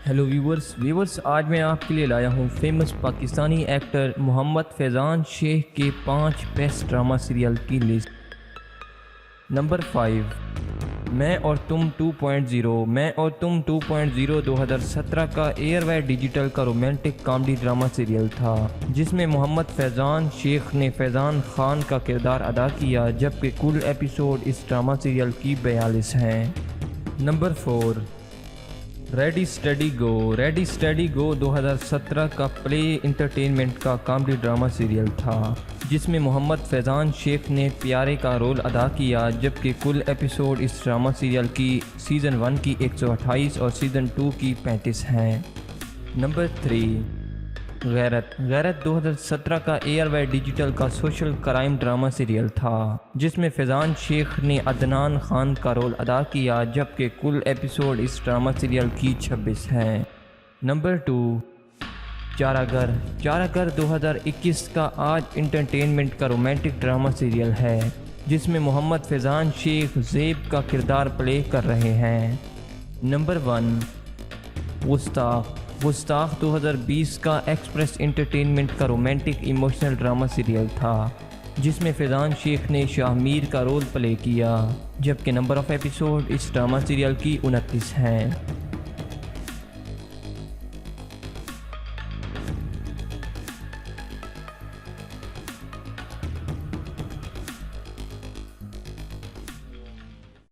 Hello viewers آج میں آپ کے لیے لایا ہوں فیمس پاکستانی ایکٹر محمد فیضان شیخ کے 5 بیسٹ ڈرامہ سیریل کی لسٹ۔ نمبر 5، میں اور تم 2.0۔ میں اور تم 2.0 2017 کا ایئر وائے ڈیجیٹل کا رومانٹک کامیڈی ڈرامہ سیریل تھا، جس میں محمد فیضان شیخ نے فیضان خان کا کردار ادا کیا، جبکہ کل ایپیسوڈ اس ڈرامہ سیریل کی 42 ہیں۔ نمبر 4، ریڈی اسٹڈی گو۔ ریڈی اسٹڈی گو 2017 کا پلے انٹرٹینمنٹ کا کامیڈی ڈرامہ سیریل تھا، جس میں محمد فیضان شیخ نے پیارے کا رول ادا کیا، جبکہ کل ایپیسوڈ اس ڈرامہ سیریل کی سیزن 1 کی 128 اور سیزن 2 کی 35 ہیں۔ نمبر 3، غیرت 2017 کا ایئر وائے ڈیجیٹل کا سوشل کرائم ڈرامہ سیریل تھا، جس میں فیضان شیخ نے عدنان خان کا رول ادا کیا، جبکہ کل ایپیسوڈ اس ڈرامہ سیریل کی 26 ہیں۔ نمبر 2، چارہ گر 2021 کا آج انٹرٹینمنٹ کا رومانٹک ڈرامہ سیریل ہے، جس میں محمد فیضان شیخ زیب کا کردار پلے کر رہے ہیں۔ نمبر 1، گستاخ 2020 کا ایکسپریس انٹرٹینمنٹ کا رومانٹک ایموشنل ڈرامہ سیریل تھا، جس میں فیضان شیخ نے شاہ میر کا رول پلے کیا، جبکہ نمبر آف ایپیسوڈ اس ڈرامہ سیریل کی 29 ہیں۔